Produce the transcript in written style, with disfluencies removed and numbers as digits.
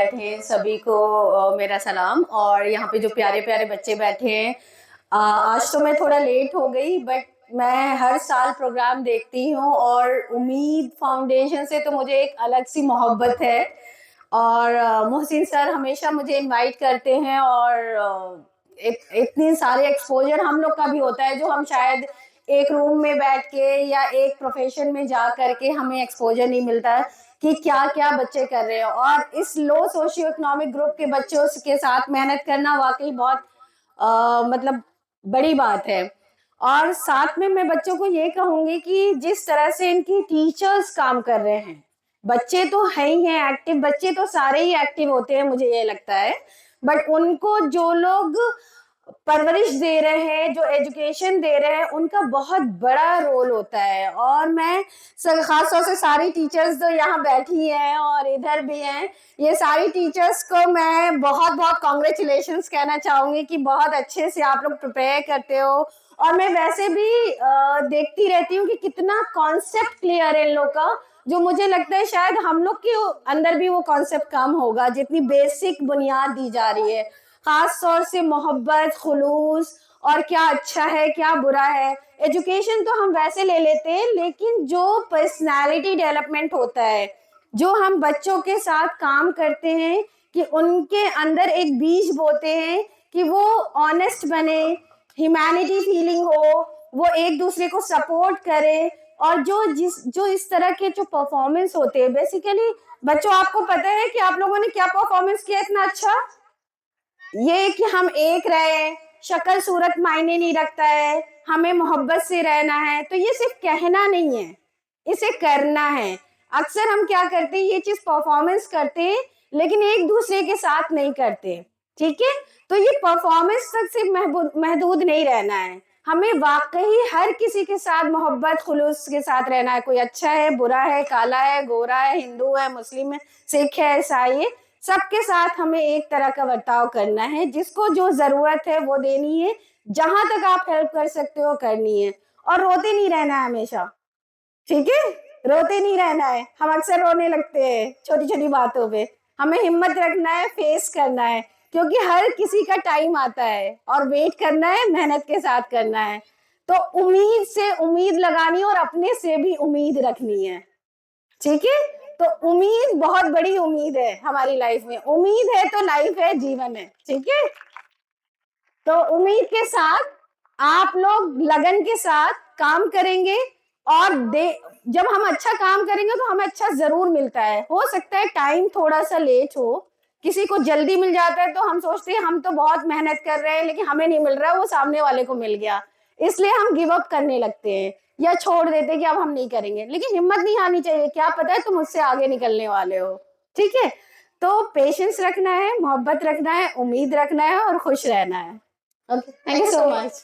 बैठे हैं सभी को मेरा सलाम। और यहाँ पे जो प्यारे प्यारे बच्चे बैठे हैं, आज तो मैं थोड़ा लेट हो गई, बट मैं हर साल प्रोग्राम देखती हूँ और उम्मीद फाउंडेशन से तो मुझे एक अलग सी मोहब्बत है। और मोहसिन सर हमेशा मुझे इनवाइट करते हैं और इतने सारे एक्सपोजर हम लोग का भी होता है जो हम शायद एक रूम में बैठ के या एक प्रोफेशन में जा करके हमें एक्सपोजर नहीं मिलता है कि क्या क्या बच्चे कर रहे हैं। और इस लो सोशियो इकोनॉमिक ग्रुप के बच्चों के साथ मेहनत करना वाकई बहुत मतलब बड़ी बात है। और साथ में मैं बच्चों को ये कहूंगी कि जिस तरह से इनकी टीचर्स काम कर रहे हैं, बच्चे तो है ही हैं एक्टिव, बच्चे तो सारे ही एक्टिव होते हैं मुझे ये लगता है, बट उनको जो लोग परवरिश दे रहे हैं, जो एजुकेशन दे रहे हैं, उनका बहुत बड़ा रोल होता है। और मैं खास तौर से सारी टीचर्स जो यहाँ बैठी हैं और इधर भी हैं, ये सारी टीचर्स को मैं बहुत बहुत कॉन्ग्रेचुलेशंस कहना चाहूंगी कि बहुत अच्छे से आप लोग प्रिपेयर करते हो। और मैं वैसे भी देखती रहती हूँ कि कितना कॉन्सेप्ट क्लियर है इन लोग का, जो मुझे लगता है शायद हम लोग के अंदर भी वो कॉन्सेप्ट कम होगा जितनी बेसिक बुनियाद दी जा रही है। खास तौर से मोहब्बत, खुलूस और क्या अच्छा है क्या बुरा है। एजुकेशन तो हम वैसे ले लेते हैं, लेकिन जो पर्सनालिटी डेवलपमेंट होता है, जो हम बच्चों के साथ काम करते हैं कि उनके अंदर एक बीज बोते हैं कि वो ऑनेस्ट बने, ह्यूमैनिटी फीलिंग हो, वो एक दूसरे को सपोर्ट करे। और जो इस तरह के जो परफॉर्मेंस होते हैं, बेसिकली बच्चों आपको पता है कि आप लोगों ने क्या परफॉर्मेंस किया इतना अच्छा, ये कि हम एक रहे, शक्ल सूरत मायने नहीं रखता है, हमें मोहब्बत से रहना है। तो ये सिर्फ कहना नहीं है, इसे करना है। अक्सर हम क्या करते हैं, ये चीज परफॉर्मेंस करते हैं लेकिन एक दूसरे के साथ नहीं करते, ठीक है। तो ये परफॉर्मेंस तक सिर्फ महदूद नहीं रहना है, हमें वाकई हर किसी के साथ मोहब्बत खुलूस के साथ रहना है। कोई अच्छा है, बुरा है, काला है, गोरा है, हिंदू है, मुस्लिम है, सिख है, ईसाई है, सबके साथ हमें एक तरह का बर्ताव करना है। जिसको जो जरूरत है वो देनी है, जहां तक आप हेल्प कर सकते हो करनी है। और रोते नहीं रहना है हमेशा, ठीक है, रोते नहीं रहना है। हम अक्सर रोने लगते हैं छोटी छोटी बातों पे, हमें हिम्मत रखना है, फेस करना है, क्योंकि हर किसी का टाइम आता है और वेट करना है, मेहनत के साथ करना है। तो उम्मीद से उम्मीद लगानी और अपने से भी उम्मीद रखनी है, ठीक है। तो उम्मीद बहुत बड़ी उम्मीद है हमारी लाइफ में, उम्मीद है तो लाइफ है, जीवन है, ठीक है। तो उम्मीद के साथ आप लोग लगन के साथ काम करेंगे और जब हम अच्छा काम करेंगे तो हमें अच्छा जरूर मिलता है। हो सकता है टाइम थोड़ा सा लेट हो, किसी को जल्दी मिल जाता है तो हम सोचते हैं हम तो बहुत मेहनत कर रहे हैं लेकिन हमें नहीं मिल रहा, वो सामने वाले को मिल गया, इसलिए हम गिव अप करने लगते हैं या छोड़ देते हैं कि अब हम नहीं करेंगे। लेकिन हिम्मत नहीं हारनी चाहिए, क्या पता है तुम मुझसे आगे निकलने वाले हो, ठीक है। तो पेशेंस रखना है, मोहब्बत रखना है, उम्मीद रखना है और खुश रहना है। Okay, thank you so much.